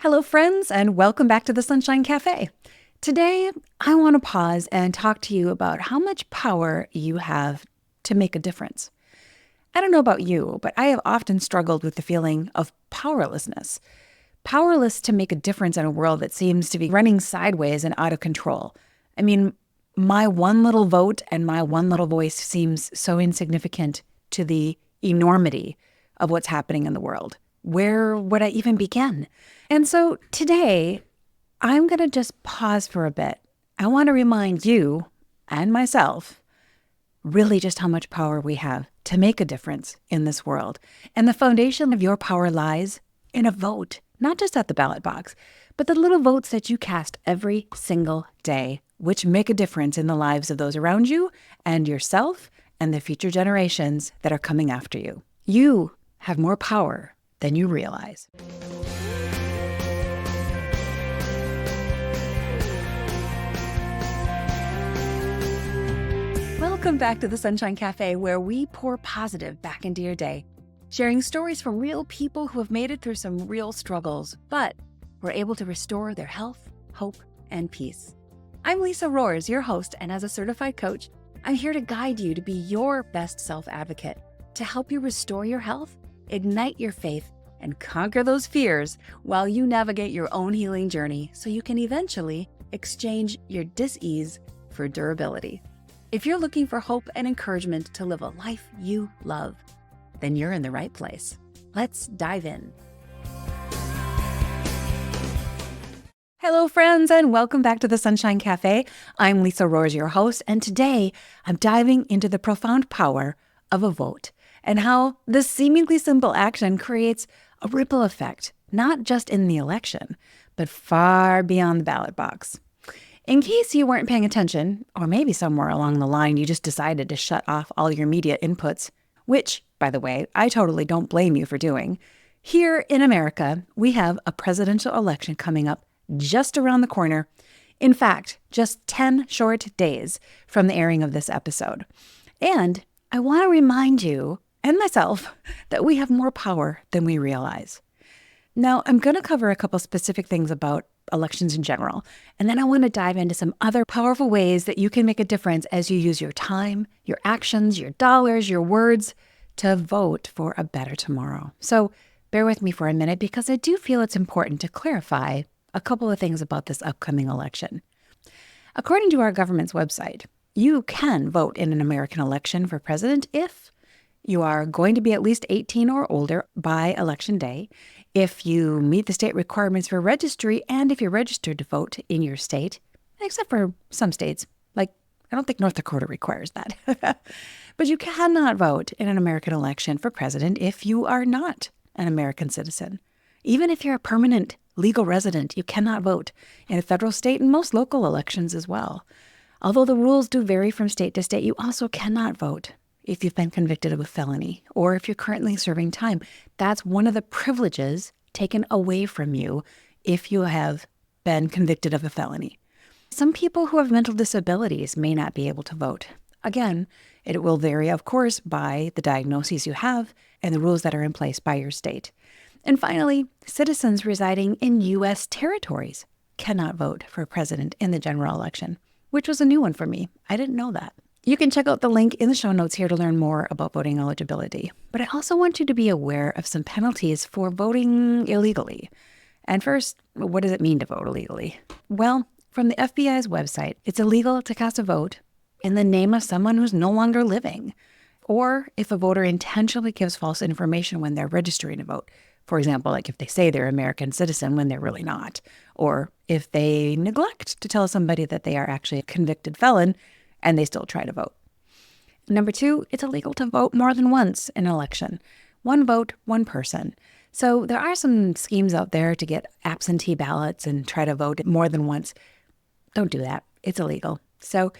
Hello, friends, and welcome back to the Sunshine Cafe. Today, I want to pause and talk to you about how much power you have to make a difference. I don't know about you, but I have often struggled with the feeling of powerlessness. Powerless to make a difference in a world that seems to be running sideways and out of control. I mean, my one little vote and my one little voice seems so insignificant to the enormity of what's happening in the world. Where would I even begin? And so today, I'm going to just pause for a bit. I want to remind you and myself really just how much power we have to make a difference in this world. And the foundation of your power lies in a vote, not just at the ballot box, but the little votes that you cast every single day, which make a difference in the lives of those around you and yourself and the future generations that are coming after you. You have more power than you realize. Welcome back to the Sunshine Cafe, where we pour positive back into your day, sharing stories from real people who have made it through some real struggles, but were able to restore their health, hope, and peace. I'm Lisa Roers, your host, and as a certified coach, I'm here to guide you to be your best self-advocate, to help you restore your health, ignite your faith, and conquer those fears while you navigate your own healing journey so you can eventually exchange your dis-ease for durability. If you're looking for hope and encouragement to live a life you love, then you're in the right place. Let's dive in. Hello, friends, and welcome back to the Sunshine Cafe. I'm Lisa Roers, your host, and today I'm diving into the profound power of a vote and how this seemingly simple action creates a ripple effect, not just in the election, but far beyond the ballot box. In case you weren't paying attention, or maybe somewhere along the line you just decided to shut off all your media inputs, which, by the way, I totally don't blame you for doing, here in America, we have a presidential election coming up just around the corner. In fact, just 10 short days from the airing of this episode. And I want to remind you and myself that we have more power than we realize. Now, I'm going to cover a couple specific things about elections in general, and then I want to dive into some other powerful ways that you can make a difference as you use your time, your actions, your dollars, your words to vote for a better tomorrow. So bear with me for a minute because I do feel it's important to clarify a couple of things about this upcoming election. According to our government's website, you can vote in an American election for president if you are going to be at least 18 or older by election day, if you meet the state requirements for registry, and if you're registered to vote in your state, except for some states. Like, I don't think North Dakota requires that. But you cannot vote in an American election for president if you are not an American citizen. Even if you're a permanent legal resident, you cannot vote in a federal, state, and most local elections as well. Although the rules do vary from state to state, you also cannot vote if you've been convicted of a felony or if you're currently serving time. That's one of the privileges taken away from you if you have been convicted of a felony. Some people who have mental disabilities may not be able to vote. Again, it will vary, of course, by the diagnoses you have and the rules that are in place by your state. And finally, citizens residing in U.S. territories cannot vote for president in the general election, which was a new one for me. I didn't know that. You can check out the link in the show notes here to learn more about voting eligibility. But I also want you to be aware of some penalties for voting illegally. And first, what does it mean to vote illegally? Well, from the FBI's website, it's illegal to cast a vote in the name of someone who's no longer living, or if a voter intentionally gives false information when they're registering to vote. For example, like if they say they're an American citizen when they're really not, or if they neglect to tell somebody that they are actually a convicted felon and they still try to vote. Number 2, it's illegal to vote more than once in an election. One vote, one person. So there are some schemes out there to get absentee ballots and try to vote more than once. Don't do that. It's illegal. So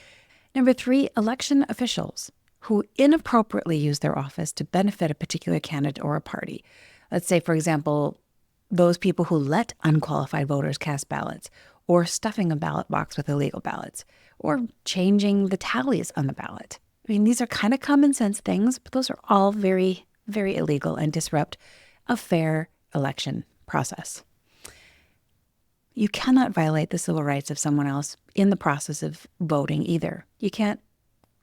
number 3, election officials who inappropriately use their office to benefit a particular candidate or a party. Let's say, for example, those people who let unqualified voters cast ballots, or stuffing a ballot box with illegal ballots, or changing the tallies on the ballot. I mean, these are kind of common sense things, but those are all very, very illegal and disrupt a fair election process. you cannot violate the civil rights of someone else in the process of voting either. You can't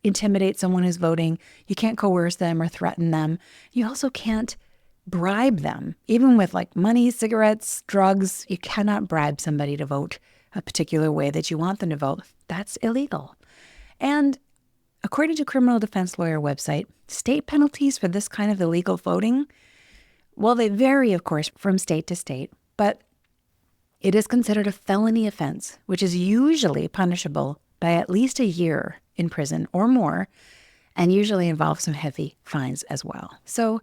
intimidate someone who's voting. You can't coerce them or threaten them. You also can't bribe them, even with like money, cigarettes, drugs. You cannot bribe somebody to vote a particular way that you want them to vote. That's illegal. And according to criminal defense lawyer website, state penalties for this kind of illegal voting, well, they vary, of course, from state to state, but it is considered a felony offense, which is usually punishable by at least a year in prison or more, and usually involves some heavy fines as well. So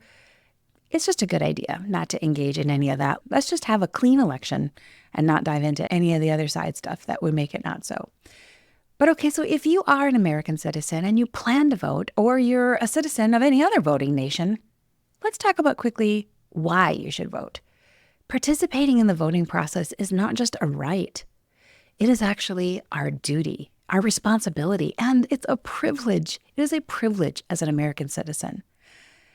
it's just a good idea not to engage in any of that. Let's just have a clean election and not dive into any of the other side stuff that would make it not so. But okay, so if you are an American citizen and you plan to vote, or you're a citizen of any other voting nation, let's talk about quickly why you should vote. Participating in the voting process is not just a right. It is actually our duty, our responsibility, and it's a privilege. It is a privilege as an American citizen.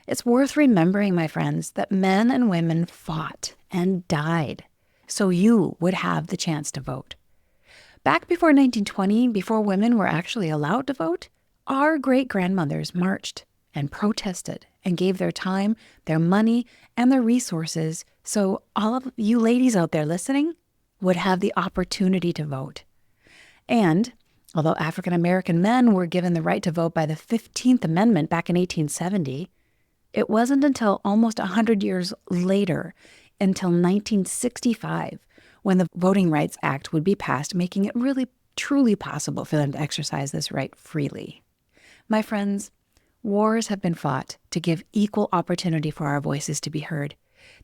It's worth remembering, my friends, that men and women fought and died so you would have the chance to vote. Back before 1920, before women were actually allowed to vote, our great-grandmothers marched and protested and gave their time, their money, and their resources so all of you ladies out there listening would have the opportunity to vote. And although African American men were given the right to vote by the 15th Amendment back in 1870, it wasn't until almost 100 years later, until 1965, when the Voting Rights Act would be passed, making it really, truly possible for them to exercise this right freely. My friends, wars have been fought to give equal opportunity for our voices to be heard.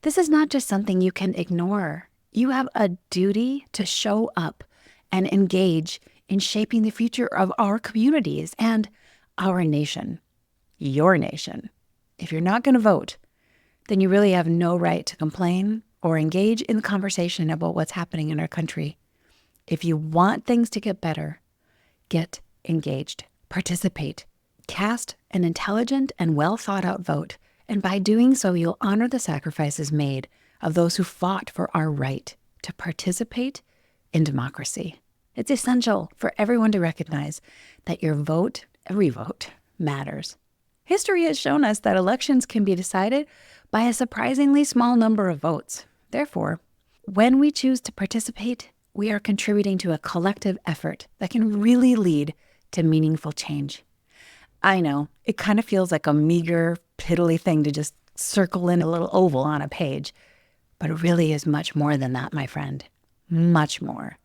This is not just something you can ignore. You have a duty to show up and engage in shaping the future of our communities and our nation, your nation. If you're not going to vote, then you really have no right to complain or engage in the conversation about what's happening in our country. If you want things to get better, get engaged, participate, cast an intelligent and well thought out vote. And by doing so, you'll honor the sacrifices made of those who fought for our right to participate in democracy. It's essential for everyone to recognize that your vote, every vote, matters. History has shown us that elections can be decided by a surprisingly small number of votes. Therefore, when we choose to participate, we are contributing to a collective effort that can really lead to meaningful change. I know, it kind of feels like a meager, piddly thing to just circle in a little oval on a page, but it really is much more than that, my friend. Much more.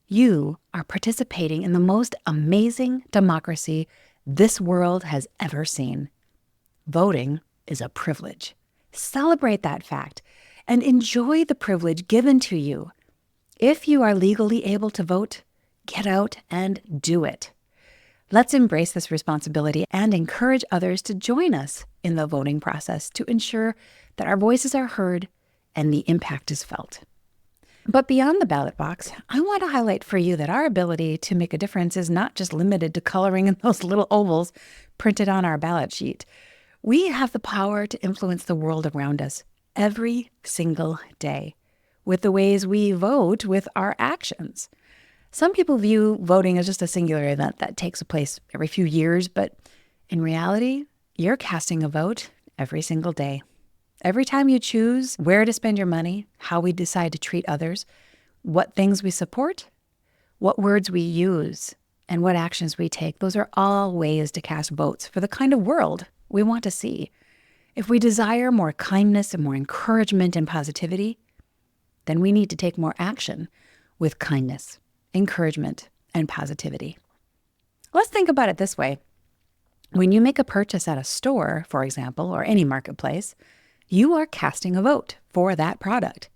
You are participating in the most amazing democracy this world has ever seen. Voting is a privilege. Celebrate that fact and enjoy the privilege given to you. If you are legally able to vote, get out and do it. Let's embrace this responsibility and encourage others to join us in the voting process to ensure that our voices are heard and the impact is felt. But beyond the ballot box, I want to highlight for you that our ability to make a difference is not just limited to coloring in those little ovals printed on our ballot sheet. We have the power to influence the world around us every single day with the ways we vote with our actions. Some people view voting as just a singular event that takes place every few years, but in reality, you're casting a vote every single day. Every time you choose where to spend your money, how we decide to treat others, what things we support, what words we use, and what actions we take, those are all ways to cast votes for the kind of world we want to see. If we desire more kindness and more encouragement and positivity, then we need to take more action with kindness, encouragement, and positivity. Let's think about it this way. When you make a purchase at a store, for example, or any marketplace, you are casting a vote for that product,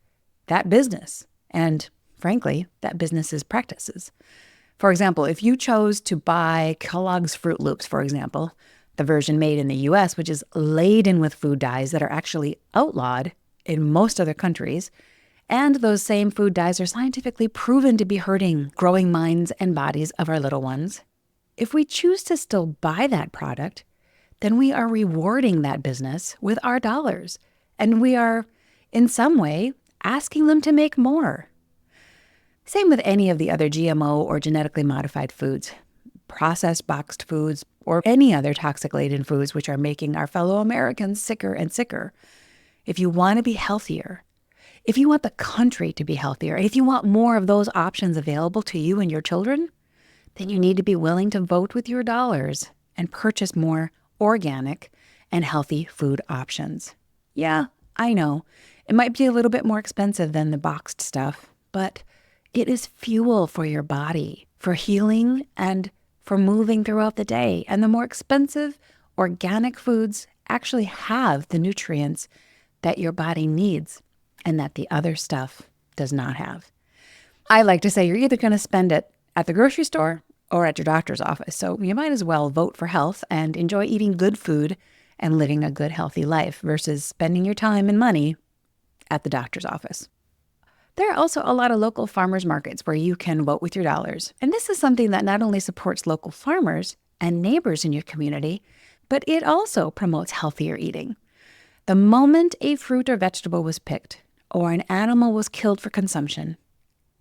that business, and frankly, that business's practices. For example, if you chose to buy Kellogg's Fruit Loops, for example, the version made in the US, which is laden with food dyes that are actually outlawed in most other countries, and those same food dyes are scientifically proven to be hurting growing minds and bodies of our little ones. If we choose to still buy that product, then we are rewarding that business with our dollars, and we are, in some way, asking them to make more. Same with any of the other GMO or genetically modified foods, processed boxed foods, or any other toxic-laden foods which are making our fellow Americans sicker and sicker. If you want to be healthier, if you want the country to be healthier, if you want more of those options available to you and your children, then you need to be willing to vote with your dollars and purchase more organic and healthy food options. Yeah, I know, it might be a little bit more expensive than the boxed stuff, but it is fuel for your body, for healing and for moving throughout the day. And the more expensive organic foods actually have the nutrients that your body needs and that the other stuff does not have. I like to say you're either going to spend it at the grocery store or at your doctor's office. So you might as well vote for health and enjoy eating good food and living a good, healthy life versus spending your time and money at the doctor's office. There are also a lot of local farmers markets where you can vote with your dollars. And this is something that not only supports local farmers and neighbors in your community, but it also promotes healthier eating. The moment a fruit or vegetable was picked or an animal was killed for consumption,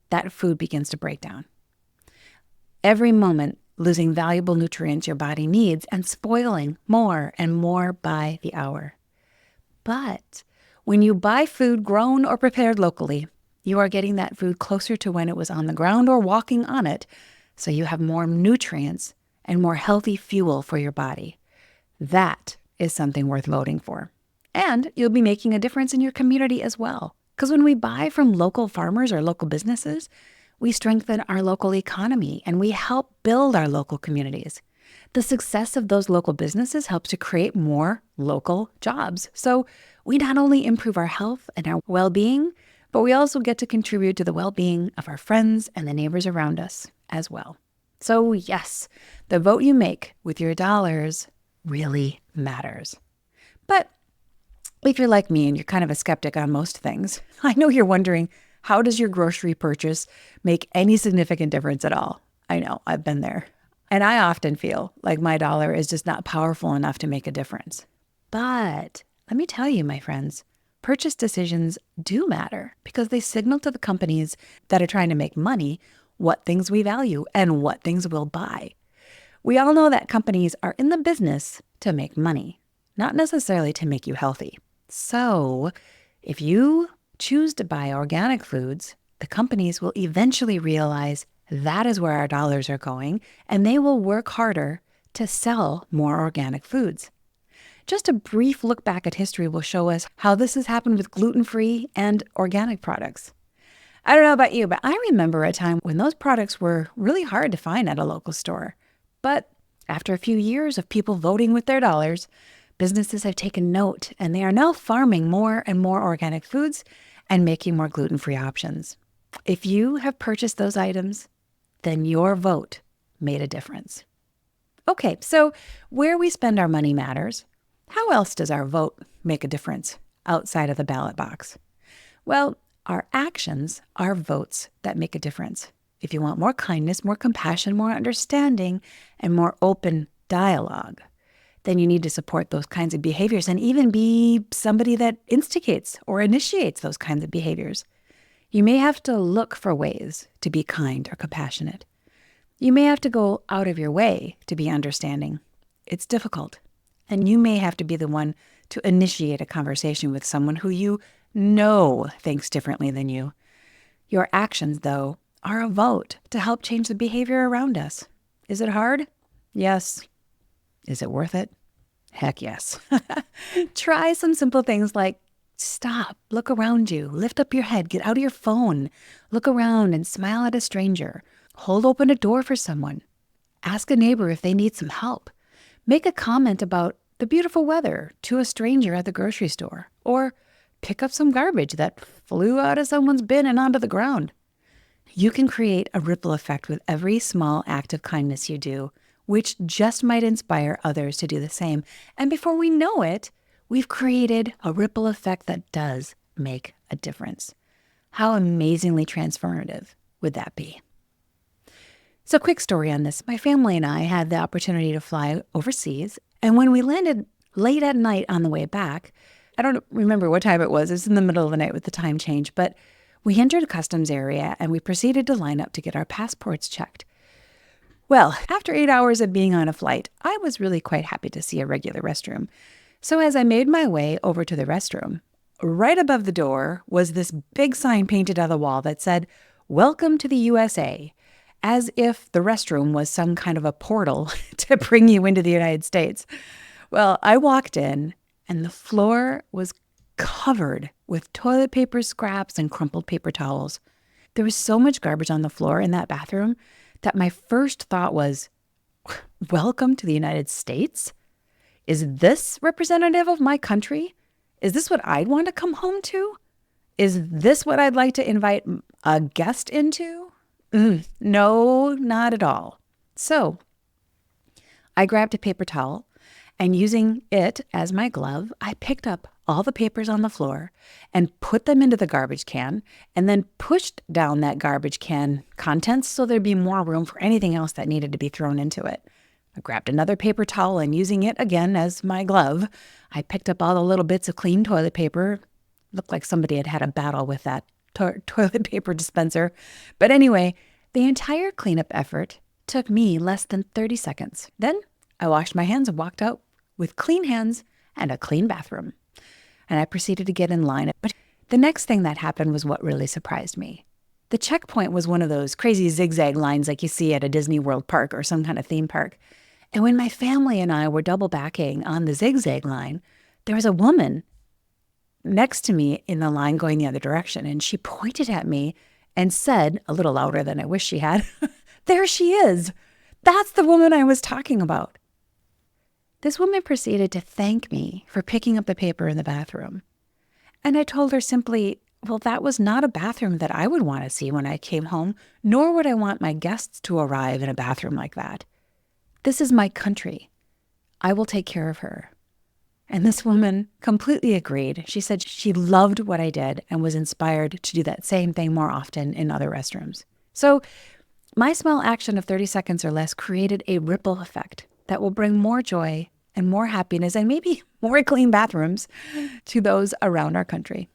that food begins to break down. Every moment losing valuable nutrients your body needs and spoiling more and more by the hour. But when you buy food grown or prepared locally, you are getting that food closer to when it was on the ground or walking on it, so you have more nutrients and more healthy fuel for your body. That is something worth voting for. And you'll be making a difference in your community as well. Because when we buy from local farmers or local businesses, we strengthen our local economy and we help build our local communities. The success of those local businesses helps to create more local jobs. So we not only improve our health and our well-being, but we also get to contribute to the well-being of our friends and the neighbors around us as well. So yes, the vote you make with your dollars really matters. But if you're like me and you're kind of a skeptic on most things, I know you're wondering, how does your grocery purchase make any significant difference at all? I know, I've been there. And I often feel like my dollar is just not powerful enough to make a difference. But let me tell you, my friends, purchase decisions do matter because they signal to the companies that are trying to make money what things we value and what things we'll buy. We all know that companies are in the business to make money, not necessarily to make you healthy. So if you choose to buy organic foods, the companies will eventually realize that is where our dollars are going, and they will work harder to sell more organic foods. Just a brief look back at history will show us how this has happened with gluten-free and organic products. I don't know about you, but I remember a time when those products were really hard to find at a local store. But after a few years of people voting with their dollars, businesses have taken note, and they are now farming more and more organic foods and making more gluten-free options. If you have purchased those items, then your vote made a difference. Okay, so where we spend our money matters. How else does our vote make a difference outside of the ballot box? Well, our actions are votes that make a difference. If you want more kindness, more compassion, more understanding, and more open dialogue, then you need to support those kinds of behaviors and even be somebody that instigates or initiates those kinds of behaviors. You may have to look for ways to be kind or compassionate. You may have to go out of your way to be understanding. It's difficult. And you may have to be the one to initiate a conversation with someone who you know thinks differently than you. Your actions, though, are a vote to help change the behavior around us. Is it hard? Yes. Is it worth it? Heck yes. Try some simple things like stop, look around you, lift up your head, get out of your phone, look around and smile at a stranger, hold open a door for someone, ask a neighbor if they need some help, make a comment about the beautiful weather to a stranger at the grocery store, or pick up some garbage that flew out of someone's bin and onto the ground. You can create a ripple effect with every small act of kindness you do, which just might inspire others to do the same. And before we know it, we've created a ripple effect that does make a difference. How amazingly transformative would that be? So quick story on this. My family and I had the opportunity to fly overseas. And when we landed late at night on the way back, I don't remember what time it was. It was in the middle of the night with the time change. But We entered a customs area and we proceeded to line up to get our passports checked. Well, after 8 hours of being on a flight, I was really quite happy to see a regular restroom. So as I made my way over to the restroom, right above the door was this big sign painted on the wall that said, "Welcome to the USA," as if the restroom was some kind of a portal to bring you into the United States. Well, I walked in and the floor was covered with toilet paper scraps and crumpled paper towels. There was so much garbage on the floor in that bathroom that my first thought was, welcome to the United States? Is this representative of my country? Is this what I'd want to come home to? Is this what I'd like to invite a guest into? No, not at all. So I grabbed a paper towel and using it as my glove, I picked up all the papers on the floor and put them into the garbage can and then pushed down that garbage can contents so there'd be more room for anything else that needed to be thrown into it. I grabbed another paper towel and using it again as my glove, I picked up all the little bits of clean toilet paper. Looked like somebody had had a battle with that toilet paper dispenser. But anyway, the entire cleanup effort took me less than 30 seconds. Then I washed my hands and walked out with clean hands and a clean bathroom. And I proceeded to get in line. But the next thing that happened was what really surprised me. The checkpoint was one of those crazy zigzag lines like you see at a Disney World park or some kind of theme park. And when my family and I were double backing on the zigzag line, there was a woman next to me in the line going the other direction. And she pointed at me and said, a little louder than I wish she had, "There she is. That's the woman I was talking about." This woman proceeded to thank me for picking up the paper in the bathroom. And I told her simply, well, that was not a bathroom that I would want to see when I came home, nor would I want my guests to arrive in a bathroom like that. This is my country. I will take care of her. And this woman completely agreed. She said she loved what I did and was inspired to do that same thing more often in other restrooms. So my small action of 30 seconds or less created a ripple effect that will bring more joy and more happiness and maybe more clean bathrooms to those around our country.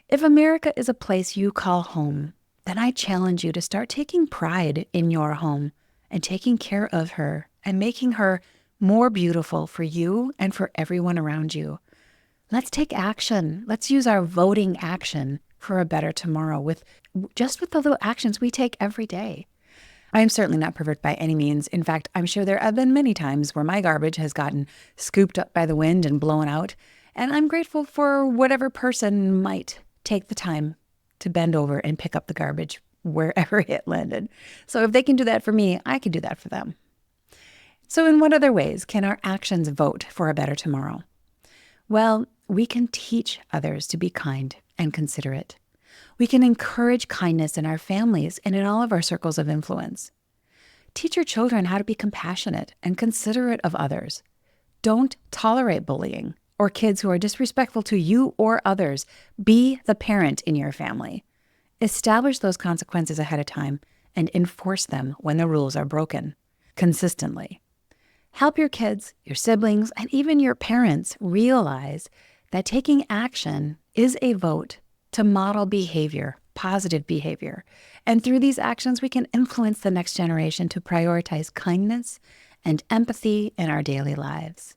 If America is a place you call home, then I challenge you to start taking pride in your home and taking care of her and making her more beautiful for you and for everyone around you. Let's take action. Let's use our voting action for a better tomorrow with the little actions we take every day. I am certainly not perfect by any means. In fact, I'm sure there have been many times where my garbage has gotten scooped up by the wind and blown out, and I'm grateful for whatever person might take the time to bend over and pick up the garbage wherever it landed. So if they can do that for me, I can do that for them. So in what other ways can our actions vote for a better tomorrow? Well, we can teach others to be kind and considerate. We can encourage kindness in our families and in all of our circles of influence. Teach your children how to be compassionate and considerate of others. Don't tolerate bullying or kids who are disrespectful to you or others. Be the parent in your family. Establish those consequences ahead of time and enforce them when the rules are broken consistently. Help your kids, your siblings, and even your parents realize that taking action is a vote to model behavior, positive behavior. And through these actions, we can influence the next generation to prioritize kindness and empathy in our daily lives.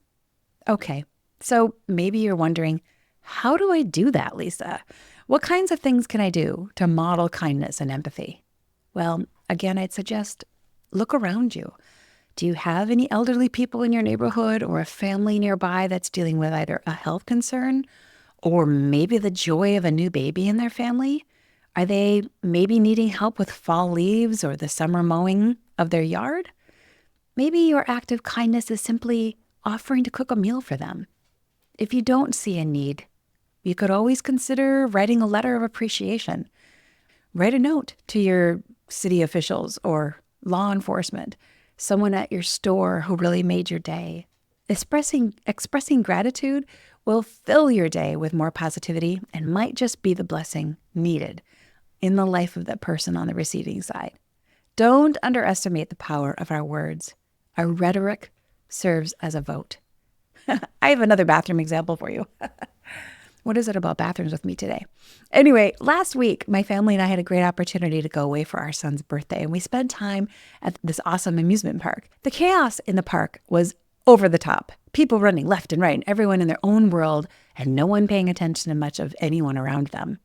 Okay, so maybe you're wondering, how do I do that, Lisa? What kinds of things can I do to model kindness and empathy? Well, again, I'd suggest look around you. Do you have any elderly people in your neighborhood or a family nearby that's dealing with either a health concern or maybe the joy of a new baby in their family? Are they maybe needing help with fall leaves or the summer mowing of their yard? Maybe your act of kindness is simply offering to cook a meal for them. If you don't see a need, you could always consider writing a letter of appreciation. Write a note to your city officials or law enforcement, someone at your store who really made your day. Expressing gratitude will fill your day with more positivity and might just be the blessing needed in the life of that person on the receiving side. Don't underestimate the power of our words. Our rhetoric serves as a vote. I have another bathroom example for you. What is it about bathrooms with me today? Anyway, last week, my family and I had a great opportunity to go away for our son's birthday, and we spent time at this awesome amusement park. The chaos in the park was over the top. People running left and right, and everyone in their own world, and no one paying attention to much of anyone around them.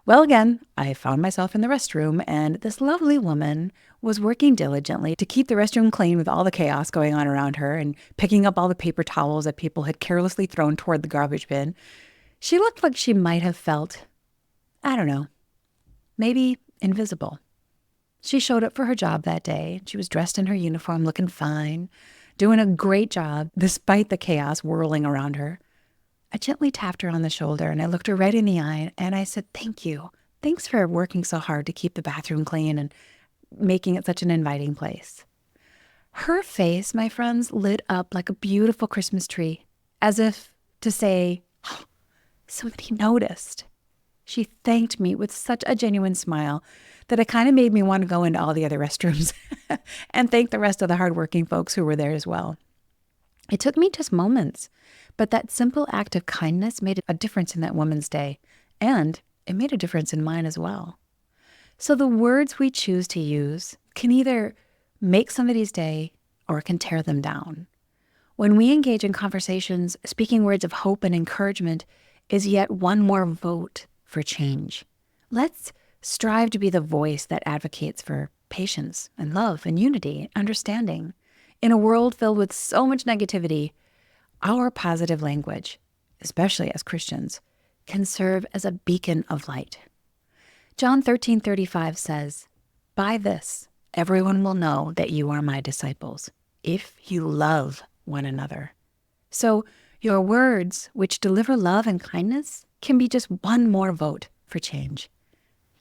Well, again, I found myself in the restroom, and this lovely woman was working diligently to keep the restroom clean with all the chaos going on around her and picking up all the paper towels that people had carelessly thrown toward the garbage bin. She looked like she might have felt, I don't know, maybe invisible. She showed up for her job that day. She was dressed in her uniform, looking fine, doing a great job despite the chaos whirling around her. I gently tapped her on the shoulder and I looked her right in the eye and I said, "Thank you. Thanks for working so hard to keep the bathroom clean and making it such an inviting place." Her face, my friends, lit up like a beautiful Christmas tree, as if to say, "Oh, somebody noticed." She thanked me with such a genuine smile that it kind of made me want to go into all the other restrooms and thank the rest of the hardworking folks who were there as well. It took me just moments, but that simple act of kindness made a difference in that woman's day, and it made a difference in mine as well. So the words we choose to use can either make somebody's day or it can tear them down. When we engage in conversations, speaking words of hope and encouragement is yet one more vote for change. Let's strive to be the voice that advocates for patience and love and unity and understanding. In a world filled with so much negativity, our positive language, especially as Christians, can serve as a beacon of light. John 13:35 says, "By this, everyone will know that you are my disciples, if you love one another." So your words, which deliver love and kindness, can be just one more vote for change.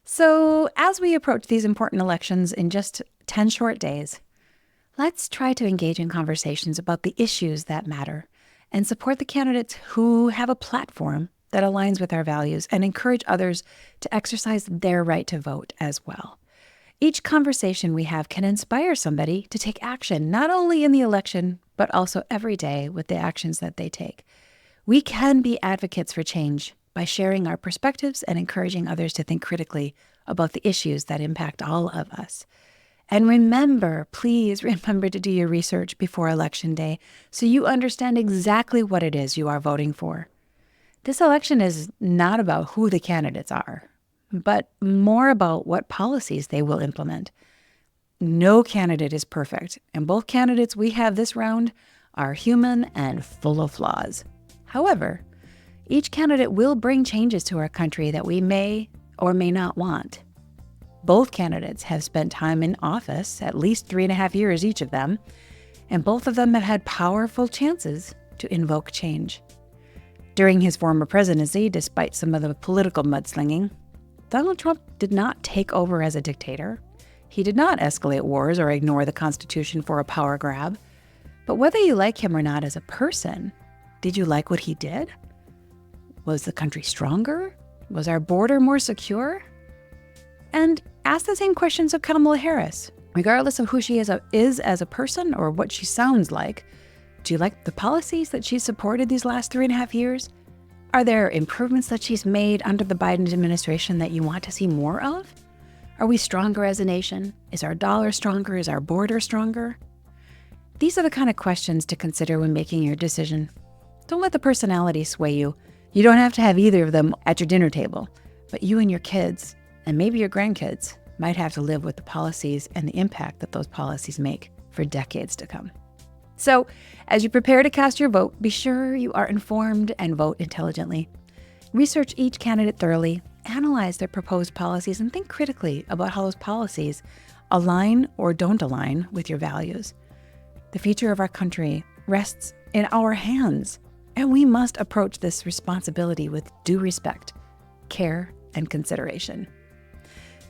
So as we approach these important elections in just 10 short days, let's try to engage in conversations about the issues that matter and support the candidates who have a platform that aligns with our values and encourage others to exercise their right to vote as well. Each conversation we have can inspire somebody to take action, not only in the election, but also every day with the actions that they take. We can be advocates for change by sharing our perspectives and encouraging others to think critically about the issues that impact all of us. And remember, please remember to do your research before Election Day so you understand exactly what it is you are voting for. This election is not about who the candidates are, but more about what policies they will implement. No candidate is perfect, and both candidates we have this round are human and full of flaws. However, each candidate will bring changes to our country that we may or may not want. Both candidates have spent time in office, at least 3.5 years each of them, and both of them have had powerful chances to invoke change. During his former presidency, despite some of the political mudslinging, Donald Trump did not take over as a dictator. He did not escalate wars or ignore the Constitution for a power grab. But whether you like him or not as a person, did you like what he did? Was the country stronger? Was our border more secure? And ask the same questions of Kamala Harris. Regardless of who she is as a person or what she sounds like, do you like the policies that she's supported these last 3.5 years? Are there improvements that she's made under the Biden administration that you want to see more of? Are we stronger as a nation? Is our dollar stronger? Is our border stronger? These are the kind of questions to consider when making your decision. Don't let the personality sway you. You don't have to have either of them at your dinner table, but you and your kids, and maybe your grandkids, might have to live with the policies and the impact that those policies make for decades to come. So, as you prepare to cast your vote, be sure you are informed and vote intelligently. Research each candidate thoroughly, analyze their proposed policies, and think critically about how those policies align or don't align with your values. The future of our country rests in our hands, and we must approach this responsibility with due respect, care, and consideration.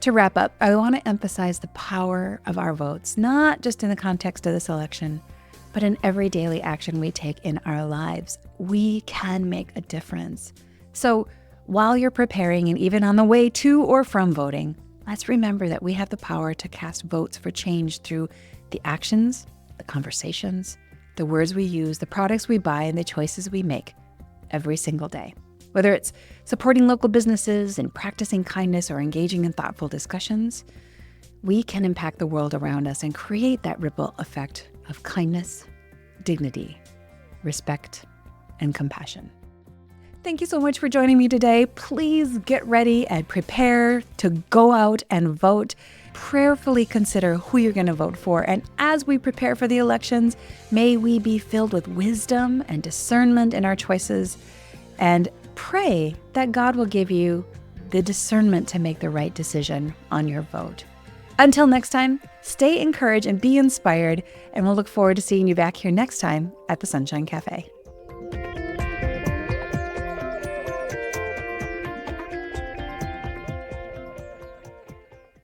To wrap up, I want to emphasize the power of our votes, not just in the context of this election, but in every daily action we take in our lives. We can make a difference. So while you're preparing and even on the way to or from voting, let's remember that we have the power to cast votes for change through the actions, the conversations, the words we use, the products we buy, and the choices we make every single day. Whether it's supporting local businesses and practicing kindness or engaging in thoughtful discussions, we can impact the world around us and create that ripple effect of kindness, dignity, respect, and compassion. Thank you so much for joining me today. Please get ready and prepare to go out and vote. Prayerfully consider who you're going to vote for. And as we prepare for the elections, may we be filled with wisdom and discernment in our choices, and pray that God will give you the discernment to make the right decision on your vote. Until next time, stay encouraged and be inspired, and we'll look forward to seeing you back here next time at the Sunshine Cafe.